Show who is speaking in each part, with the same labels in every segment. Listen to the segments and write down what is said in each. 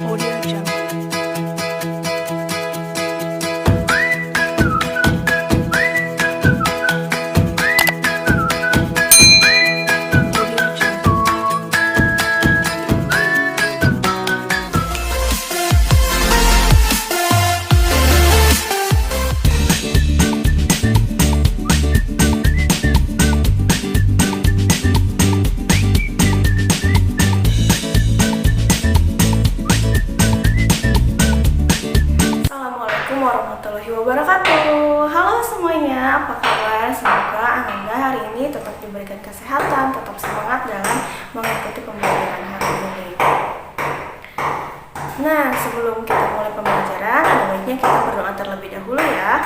Speaker 1: Audio Jungle. Audio Jungle. Assalamualaikum warahmatullahi wabarakatuh. Halo semuanya, apa kabar? Semoga Ananda hari ini tetap diberikan kesehatan, tetap semangat dalam mengikuti pembelajaran hari ini. Nah, sebelum kita mulai pembelajaran, ada baiknya kita berdoa terlebih dahulu ya.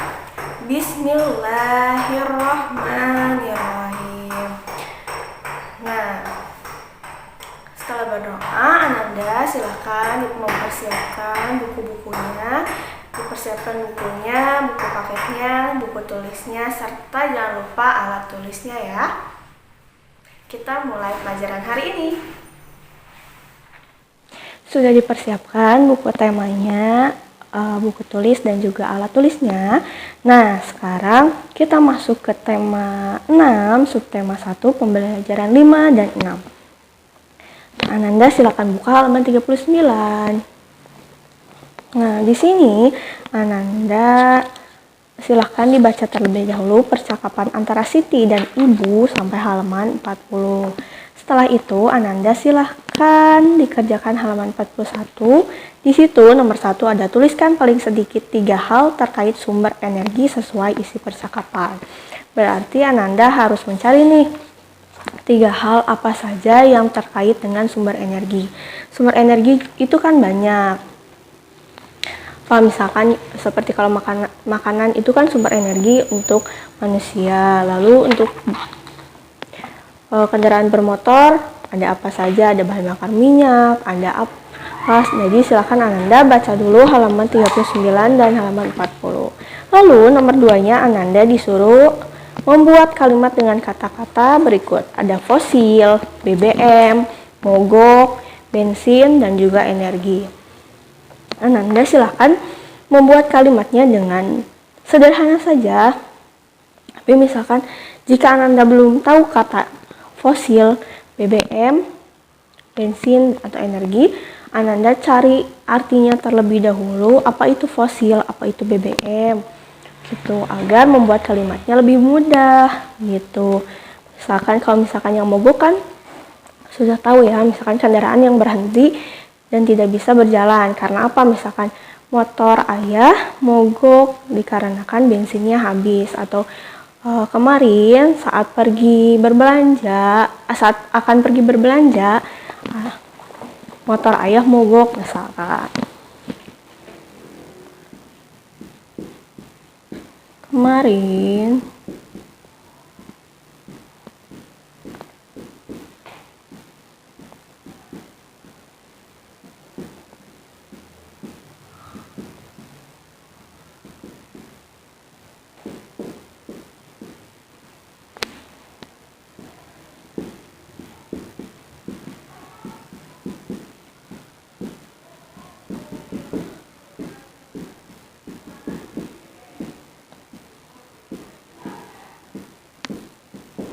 Speaker 1: Bismillahirrahmanirrahim. Nah, setelah berdoa, Ananda silahkan mempersiapkan buku-bukunya, dipersiapkan bukunya, buku paketnya, buku tulisnya, serta jangan lupa alat tulisnya ya. Kita mulai pelajaran hari ini. Sudah dipersiapkan buku temanya, buku tulis dan juga alat tulisnya. Nah, sekarang kita masuk ke tema 6, subtema 1, pembelajaran 5 dan 6. Ananda silakan buka halaman 39. Nah, di sini Ananda silahkan dibaca terlebih dahulu percakapan antara Siti dan Ibu sampai halaman 40. Setelah itu Ananda silahkan dikerjakan halaman 41. Di situ nomor 1 ada tuliskan paling sedikit 3 hal terkait sumber energi sesuai isi percakapan. Berarti Ananda harus mencari nih 3 hal apa saja yang terkait dengan sumber energi. Sumber energi itu kan banyak. Kalau misalkan seperti kalau makanan itu kan sumber energi untuk manusia. Lalu untuk kendaraan bermotor ada apa saja? Ada bahan bakar minyak, ada apa? Jadi silakan Ananda baca dulu halaman 39 dan halaman 40. Lalu nomor 2-nya Ananda disuruh membuat kalimat dengan kata-kata berikut. Ada fosil, BBM, mogok, bensin, dan juga energi. Ananda silahkan membuat kalimatnya dengan sederhana saja. Tapi misalkan jika Ananda belum tahu kata fosil, BBM, bensin, atau energi, Ananda cari artinya terlebih dahulu, apa itu fosil, apa itu BBM, gitu, agar membuat kalimatnya lebih mudah, gitu. Misalkan kalau misalkan yang mogok kan sudah tahu ya, misalkan kendaraan yang berhenti dan tidak bisa berjalan. Karena apa? Misalkan motor ayah mogok dikarenakan bensinnya habis. Atau kemarin saat akan pergi berbelanja, motor ayah mogok misalkan. Kemarin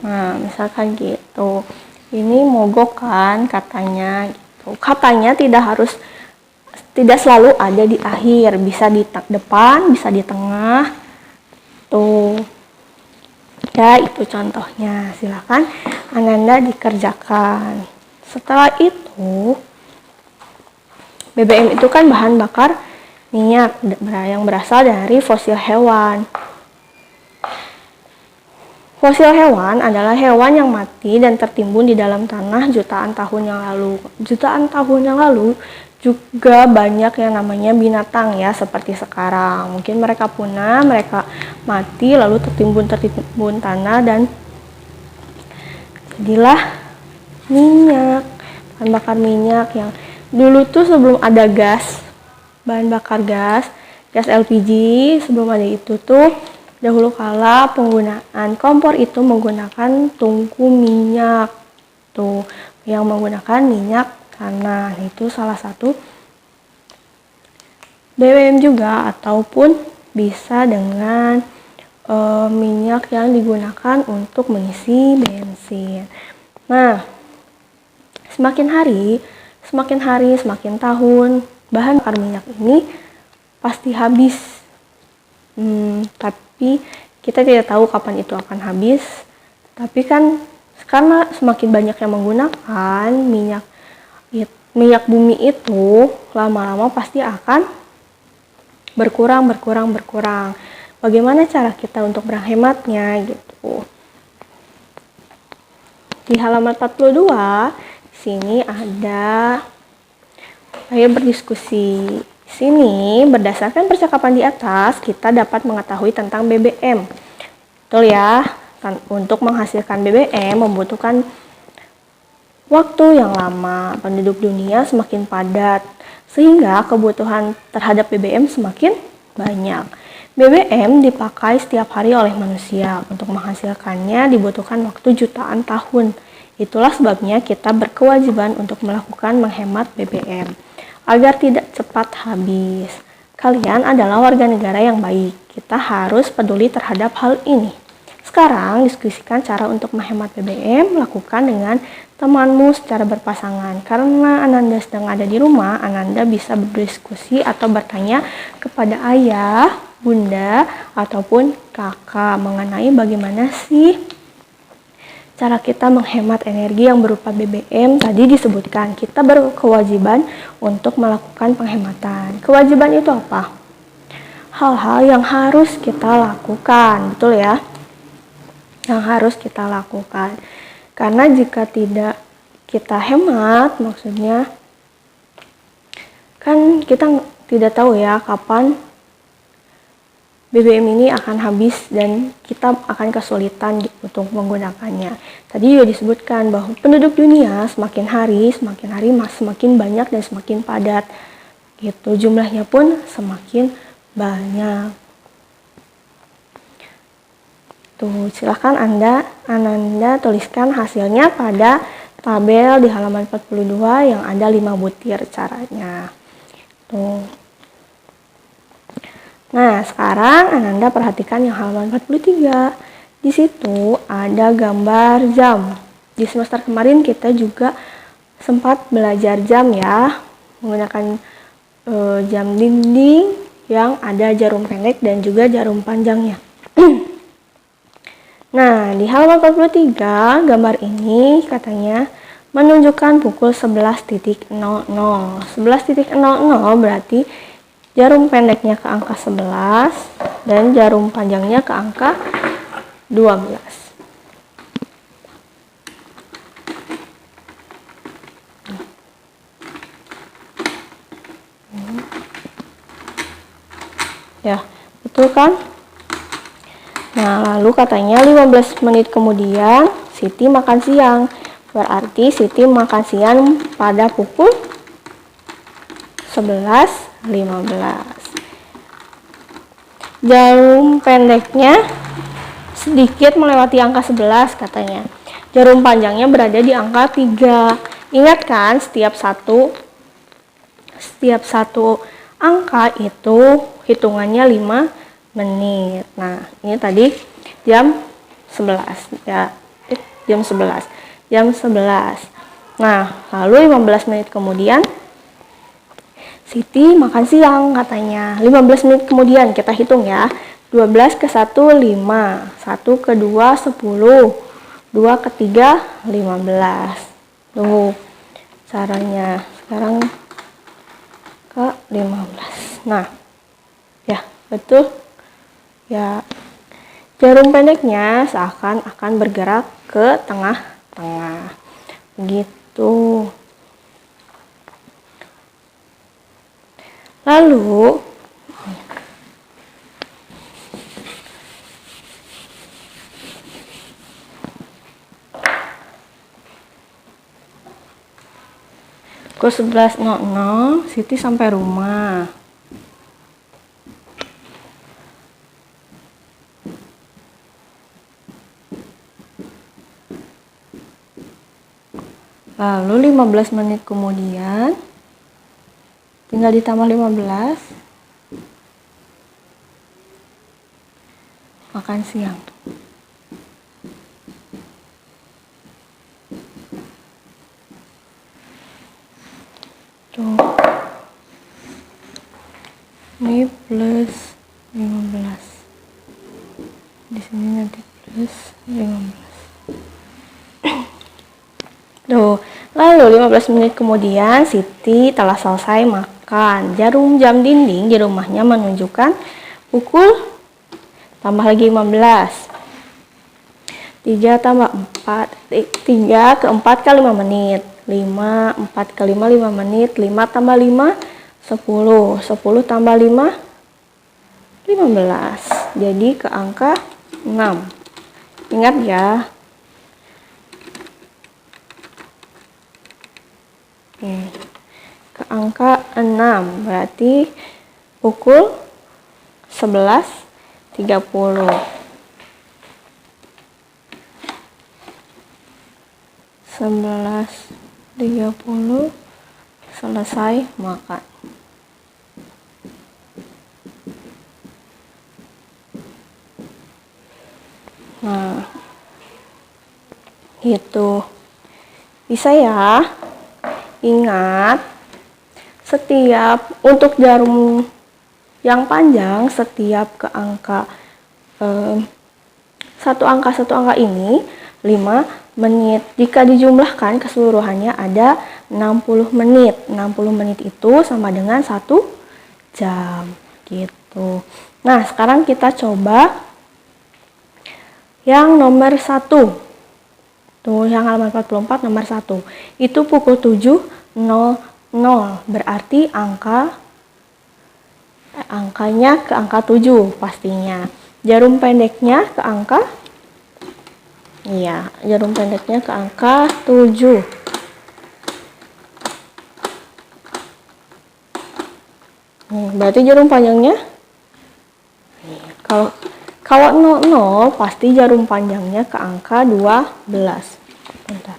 Speaker 1: nah, misalkan gitu. Ini mogok kan katanya gitu. Katanya tidak selalu ada di akhir, bisa di depan, bisa di tengah. Tuh. Ya, itu contohnya. Silakan Ananda dikerjakan. Setelah itu BBM itu kan bahan bakar minyak yang berasal dari fosil hewan. Fosil hewan adalah hewan yang mati dan tertimbun di dalam tanah jutaan tahun yang lalu. Jutaan tahun yang lalu juga banyak yang namanya binatang ya, seperti sekarang. Mungkin mereka punah, mereka mati lalu tertimbun tanah dan jadilah minyak, bahan bakar minyak yang dulu tuh sebelum ada gas, bahan bakar gas LPG, sebelum ada itu tuh dahulu kala penggunaan kompor itu menggunakan tungku minyak tuh yang menggunakan minyak tanah. Itu salah satu BBM juga, ataupun bisa dengan minyak yang digunakan untuk mengisi bensin. Nah, semakin hari, semakin tahun, bahan bakar minyak ini pasti habis. Tapi kita tidak tahu kapan itu akan habis. Tapi kan karena semakin banyak yang menggunakan minyak bumi itu, lama-lama pasti akan berkurang. Bagaimana cara kita untuk berhematnya gitu. Di halaman 42, sini ada ayo berdiskusi. Di sini berdasarkan percakapan di atas, kita dapat mengetahui tentang BBM. Betul ya? Untuk menghasilkan BBM membutuhkan waktu yang lama. Penduduk dunia semakin padat, sehingga kebutuhan terhadap BBM semakin banyak. BBM dipakai setiap hari oleh manusia. Untuk menghasilkannya dibutuhkan waktu jutaan tahun. Itulah sebabnya kita berkewajiban untuk melakukan menghemat BBM agar tidak cepat habis. Kalian adalah warga negara yang baik. Kita harus peduli terhadap hal ini. Sekarang diskusikan cara untuk menghemat BBM. Lakukan dengan temanmu secara berpasangan. Karena Ananda sedang ada di rumah, Ananda bisa berdiskusi atau bertanya kepada ayah, bunda, ataupun kakak mengenai bagaimana sih cara kita menghemat energi yang berupa BBM. Tadi disebutkan kita berkewajiban untuk melakukan penghematan. Kewajiban itu apa? Hal-hal yang harus kita lakukan, betul ya? Yang harus kita lakukan. Karena jika tidak kita hemat, maksudnya kan kita tidak tahu ya kapan BBM ini akan habis dan kita akan kesulitan untuk menggunakannya. Tadi juga disebutkan bahwa penduduk dunia semakin hari semakin banyak dan semakin padat. Gitu, jumlahnya pun semakin banyak. Tuh, silahkan Ananda tuliskan hasilnya pada tabel di halaman 42 yang ada 5 butir caranya. Tuh. Nah, sekarang Ananda perhatikan yang halaman 43. Di situ ada gambar jam. Di semester kemarin kita juga sempat belajar jam ya, menggunakan jam dinding yang ada jarum pendek dan juga jarum panjangnya. Nah, di halaman 43, gambar ini katanya menunjukkan pukul 11.00. 11.00 berarti jarum pendeknya ke angka 11 dan jarum panjangnya ke angka 12. Ya, betul kan? Nah, lalu katanya 15 menit kemudian Siti makan siang. Berarti Siti makan siang pada pukul 11.15. Jarum pendeknya sedikit melewati angka 11 katanya. Jarum panjangnya berada di angka 3. Ingat kan, setiap satu angka itu hitungannya 5 menit. Nah, ini tadi jam 11 ya. Jam 11. Nah, lalu 15 menit kemudian Siti makan siang katanya. 15 menit kemudian kita hitung ya. 12 ke 1 5, 1 ke 2 10, 2 ke 3 15. Tuh caranya. Sekarang ke 15. Nah, ya betul. Ya, jarum pendeknya seakan akan bergerak ke tengah-tengah. Begitu. Lalu pukul 11.00 Siti sampai rumah. Lalu 15 menit kemudian tinggal ditambah 15 makan siang. Tuh. Ini plus 15. Di sini nanti plus 15. Tuh, lalu 15 menit kemudian Siti telah selesai makan. Jarum jam dinding di rumahnya menunjukkan pukul tambah lagi 15. 3 tambah 4, 3 ke 4 kali 5 menit. 5, 4 ke 5, 5 menit. 5 tambah 5, 10. 10 tambah 5, 15. Jadi ke angka 6. Ingat ya. Ke angka 6 berarti pukul 11.30. 11.30 selesai makan. Nah, itu bisa ya. Ingat, setiap untuk jarum yang panjang, setiap ke angka satu angka ini 5 menit. Jika dijumlahkan keseluruhannya ada 60 menit. 60 menit itu sama dengan 1 jam gitu. Nah, sekarang kita coba yang nomor 1. Tuh, yang halaman 44 nomor 1. Itu pukul 7.00. Berarti angkanya ke angka 7 pastinya. Jarum pendeknya ke angka jarum pendeknya ke angka 7. Berarti jarum panjangnya kalau 00 pasti jarum panjangnya ke angka 12. Bentar.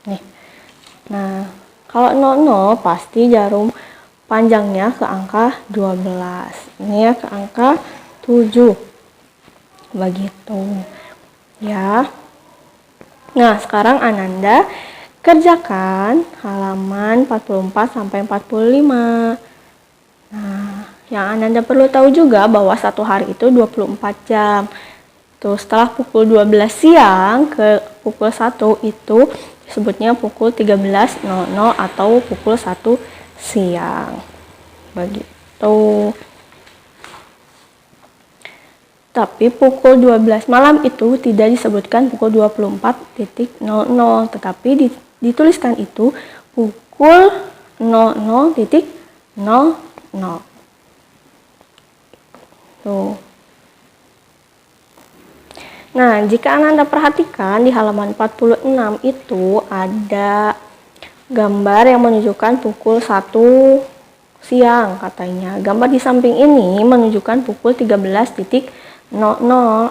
Speaker 1: Nih. Nah, kalau 00 pasti jarum panjangnya ke angka 12. Ini ya ke angka 7. Begitu. Ya. Nah, sekarang Ananda kerjakan halaman 44 sampai 45. Nah, yang Ananda perlu tahu juga bahwa satu hari itu 24 jam. Tuh, setelah pukul 12 siang ke pukul 1 itu disebutnya pukul 13.00 atau pukul 1 siang. Begitu. Tapi pukul 12 malam itu tidak disebutkan pukul 24.00, tetapi dituliskan itu pukul 00.00. Tuh. Nah, jika Anda perhatikan di halaman 46 itu ada gambar yang menunjukkan pukul 1 siang katanya. Gambar di samping ini menunjukkan pukul 13.00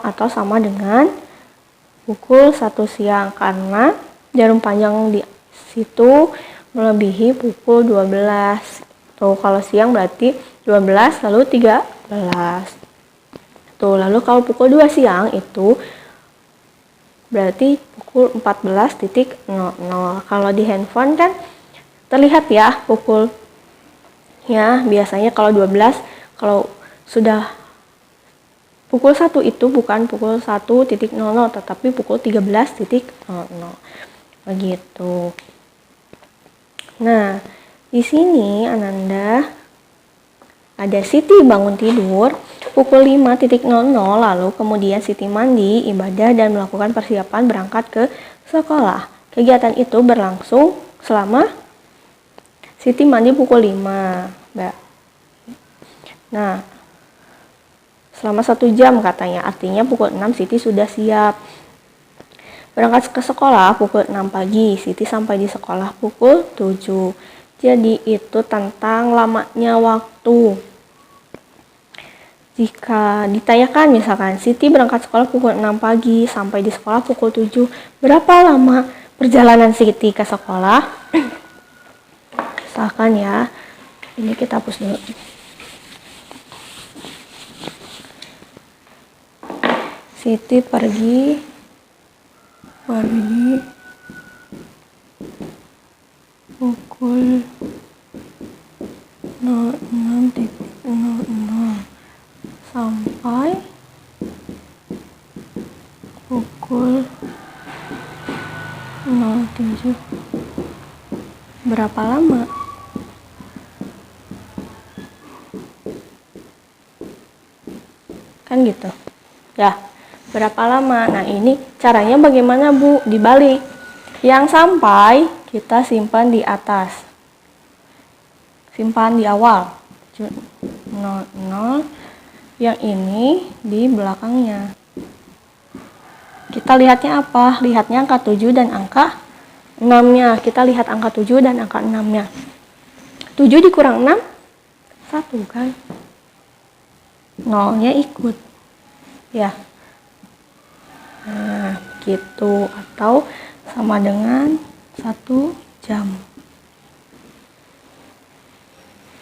Speaker 1: atau sama dengan pukul 1 siang karena jarum panjang di situ melebihi pukul 12. Tuh, kalau siang berarti 12 lalu 13. Tuh, lalu kalau pukul 2 siang itu berarti pukul 14.00. Kalau di handphone kan terlihat ya pukulnya. Biasanya kalau 12, kalau sudah pukul 1 itu bukan pukul 1.00 tetapi pukul 13.00. Begitu. Nah, di sini Ananda ada Siti bangun tidur pukul 5.00, lalu kemudian Siti mandi, ibadah, dan melakukan persiapan berangkat ke sekolah. Kegiatan itu berlangsung selama Siti mandi pukul 5. Nah, selama 1 jam katanya, artinya pukul 6 Siti sudah siap. Berangkat ke sekolah pukul 6 pagi, Siti sampai di sekolah pukul 7. Jadi itu tentang lamanya waktu. Jika ditanyakan misalkan Siti berangkat sekolah pukul 6 pagi sampai di sekolah pukul 7, berapa lama perjalanan Siti ke sekolah? Misalkan ya, ini kita hapus dulu. Siti pergi pukul 06.00 sampai pukul 07. Berapa lama? Kan gitu ya, berapa lama? Nah, ini caranya bagaimana, Bu? Dibalik. Yang sampai kita simpan di atas, simpan di awal 00, yang ini di belakangnya. Kita lihatnya apa? Lihatnya angka 7 dan angka 6-nya. Kita lihat angka 7 dan angka 6-nya. 7 dikurang 6, 1 kan? 0-nya ikut. Ya. Nah, gitu. Atau sama dengan 1 jam.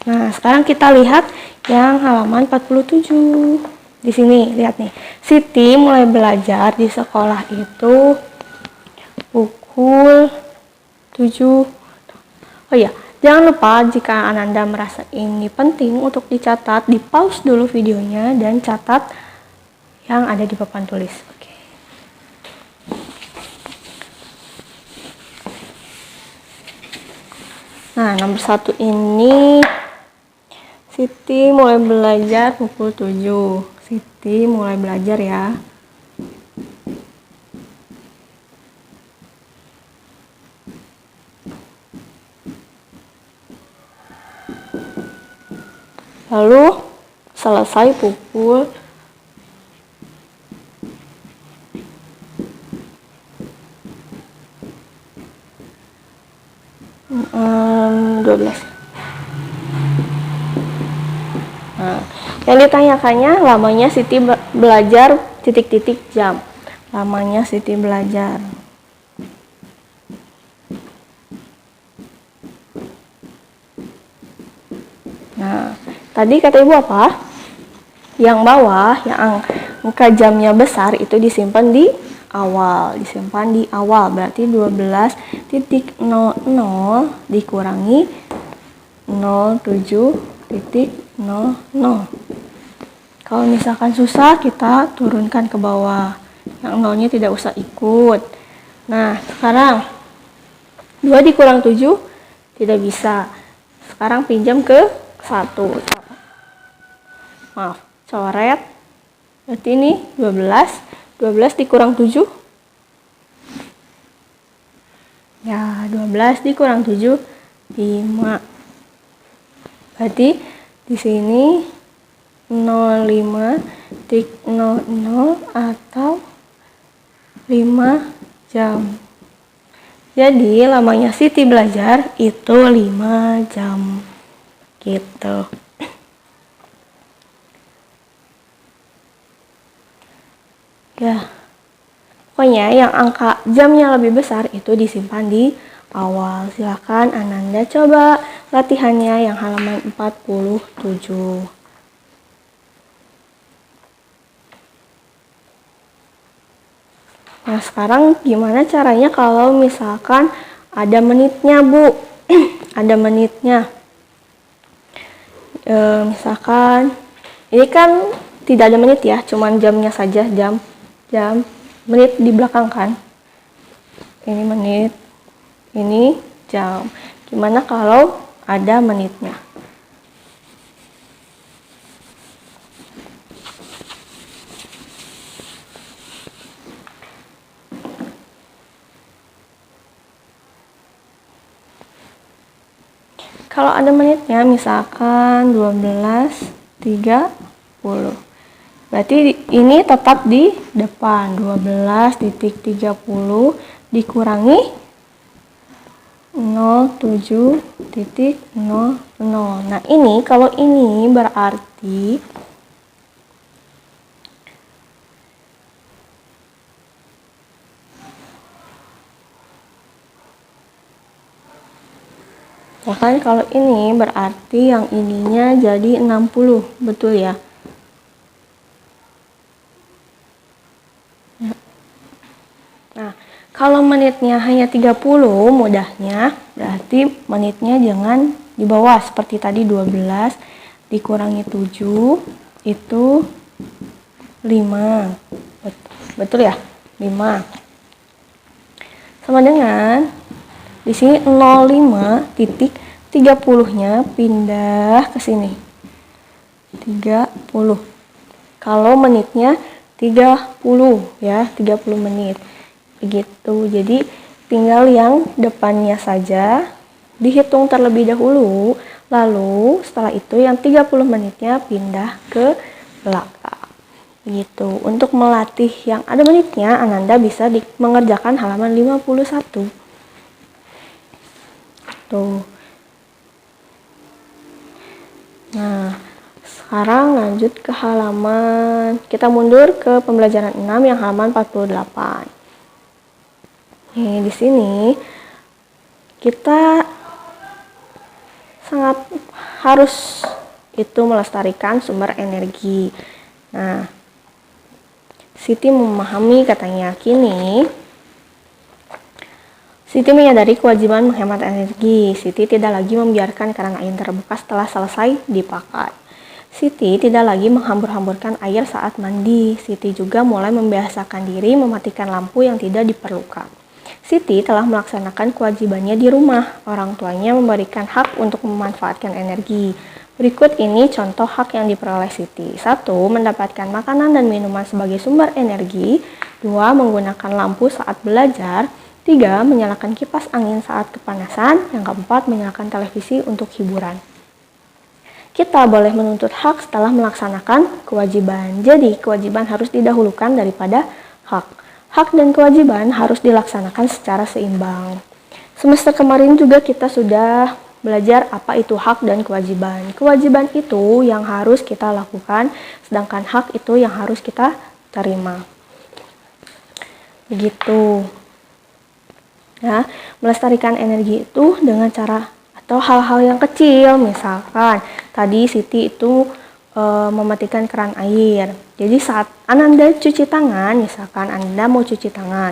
Speaker 1: Nah, sekarang kita lihat yang halaman 47. Di sini, lihat nih. Siti mulai belajar di sekolah itu pukul 7. Oh iya, jangan lupa jika Ananda merasa ini penting untuk dicatat, di pause dulu videonya dan catat yang ada di papan tulis. Oke. Nah, nomor 1 ini Siti mulai belajar pukul 7. Siti mulai belajar ya. Lalu selesai pukul 12. Nah, yang ditanyakannya lamanya Siti belajar titik-titik jam. Lamanya Siti belajar. Nah, tadi kata Ibu apa? Yang bawah, yang angka jamnya besar itu disimpan di awal. Disimpan di awal, berarti 12.00 dikurangi 07.00. Kalau misalkan susah, kita turunkan ke bawah. Yang 0-nya tidak usah ikut. Nah, sekarang 2 dikurang 7 tidak bisa. Sekarang pinjam ke 1. Maaf, coret. Berarti ini 12. 12 dikurang 7. Ya, 12 dikurang 7, 5. Berarti di sini 05.00 atau 5 jam. Jadi lamanya Siti belajar itu 5 jam. Gitu. Ya. Pokoknya yang angka jamnya lebih besar itu disimpan di awal. Silakan Ananda coba latihannya yang halaman 47. Nah, sekarang gimana caranya kalau misalkan ada menitnya, Bu? Ada menitnya. Misalkan ini kan tidak ada menit ya, cuman jamnya saja, jam, menit di belakang kan. Ini menit, ini jam. Gimana kalau ada menitnya? Kalau ada menitnya, misalkan 12.30. Berarti ini tetap di depan. 12.30 dikurangi 07.00. Nah, ini kalau ini berarti ya kan, kalau ini berarti yang ininya jadi 60, betul ya? Kalau menitnya hanya 30, mudahnya berarti menitnya jangan di bawah seperti tadi 12 dikurangi 7 itu 5. Betul ya? 5. Sama dengan di sini 05 titik 30-nya pindah ke sini. 30. Kalau menitnya 30 ya, 30 menit. Begitu. Jadi tinggal yang depannya saja dihitung terlebih dahulu, lalu setelah itu yang 30 menitnya pindah ke belakang. Begitu. Untuk melatih yang ada menitnya, Ananda bisa mengerjakan halaman 51. Tuh. Nah, sekarang lanjut ke halaman, kita mundur ke pembelajaran 6 yang halaman 48. Nih, di sini kita sangat harus itu melestarikan sumber energi. Nah, Siti memahami katanya kini Siti menyadari kewajiban menghemat energi. Siti tidak lagi membiarkan keran air terbuka setelah selesai dipakai. Siti tidak lagi menghambur-hamburkan air saat mandi. Siti juga mulai membiasakan diri mematikan lampu yang tidak diperlukan. Siti telah melaksanakan kewajibannya di rumah. Orang tuanya memberikan hak untuk memanfaatkan energi. Berikut ini contoh hak yang diperoleh Siti. 1. Mendapatkan makanan dan minuman sebagai sumber energi. 2. Menggunakan lampu saat belajar. 3. Menyalakan kipas angin saat kepanasan. Yang keempat, menyalakan televisi untuk hiburan. Kita boleh menuntut hak setelah melaksanakan kewajiban. Jadi, kewajiban harus didahulukan daripada hak. Hak dan kewajiban harus dilaksanakan secara seimbang. Semester kemarin juga kita sudah belajar apa itu hak dan kewajiban. Kewajiban itu yang harus kita lakukan, sedangkan hak itu yang harus kita terima. Begitu. Ya, melestarikan energi itu dengan cara atau hal-hal yang kecil, misalkan tadi Siti itu mematikan keran air. Jadi saat Ananda cuci tangan, misalkan Ananda mau cuci tangan,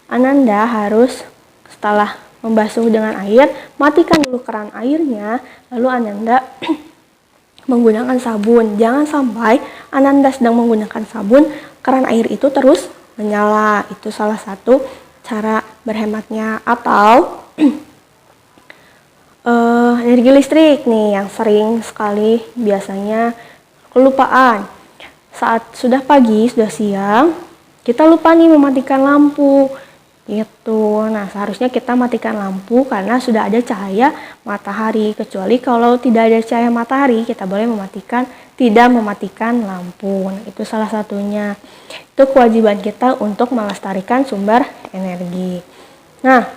Speaker 1: Ananda harus setelah membasuh dengan air, matikan dulu keran airnya, lalu Ananda menggunakan sabun. Jangan sampai Ananda sedang menggunakan sabun, keran air itu terus menyala. Itu salah satu cara berhematnya. Atau energi listrik nih yang sering sekali biasanya kelupaan. Saat sudah pagi, sudah siang, kita lupa nih mematikan lampu. Gitu. Nah, seharusnya kita matikan lampu karena sudah ada cahaya matahari. Kecuali kalau tidak ada cahaya matahari, kita boleh tidak mematikan lampu. Nah, itu salah satunya. Itu kewajiban kita untuk melestarikan sumber energi. Nah,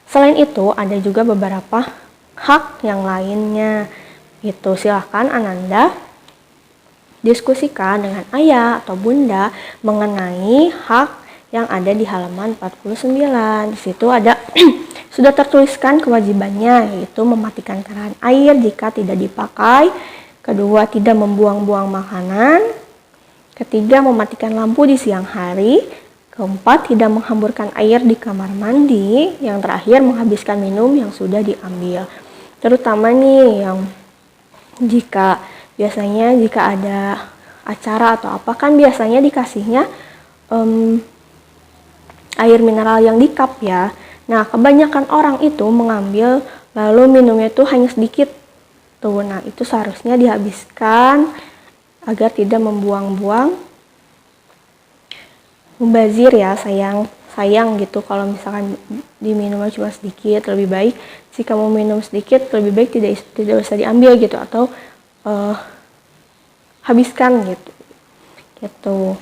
Speaker 1: selain itu ada juga beberapa hak yang lainnya. Itu silahkan Ananda diskusikan dengan ayah atau bunda mengenai hak yang ada di halaman 49. Di situ ada sudah tertuliskan kewajibannya, yaitu mematikan keran air jika tidak dipakai. Kedua, tidak membuang-buang makanan. Ketiga, mematikan lampu di siang hari. Keempat, tidak menghamburkan air di kamar mandi. Yang terakhir, menghabiskan minum yang sudah diambil. Terutama nih yang biasanya jika ada acara atau apa, kan biasanya dikasihnya air mineral yang di cup ya. Nah, kebanyakan orang itu mengambil lalu minumnya itu hanya sedikit tuh. Nah, itu seharusnya dihabiskan agar tidak membuang-buang, mubazir ya, sayang gitu kalau misalkan diminumnya cuma sedikit. Lebih baik jika mau minum sedikit, lebih baik tidak usah diambil gitu, atau habiskan gitu.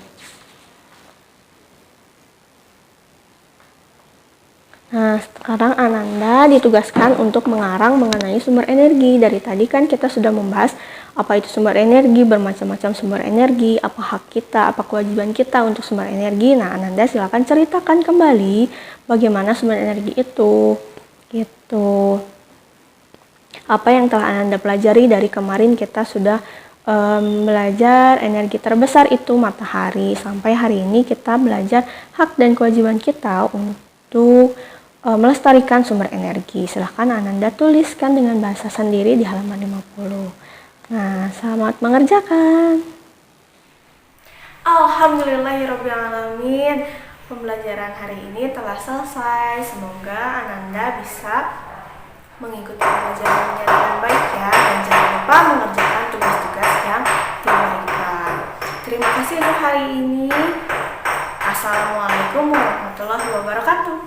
Speaker 1: Nah, sekarang Ananda ditugaskan untuk mengarang mengenai sumber energi. Dari tadi kan kita sudah membahas apa itu sumber energi, bermacam-macam sumber energi, apa hak kita, apa kewajiban kita untuk sumber energi. Nah, Ananda silakan ceritakan kembali bagaimana sumber energi itu. Gitu. Apa yang telah Ananda pelajari dari kemarin kita sudah belajar energi terbesar itu matahari. Sampai hari ini kita belajar hak dan kewajiban kita untuk melestarikan sumber energi. Silahkan Ananda tuliskan dengan bahasa sendiri di halaman 50. Nah, selamat mengerjakan. Alhamdulillahirrabbilalamin. Pembelajaran hari ini telah selesai. Semoga Ananda bisa mengikuti pelajarannya dengan baik ya, dan jangan lupa mengerjakan tugas-tugas yang diberikan. Terima kasih untuk hari ini. Assalamualaikum warahmatullahi wabarakatuh.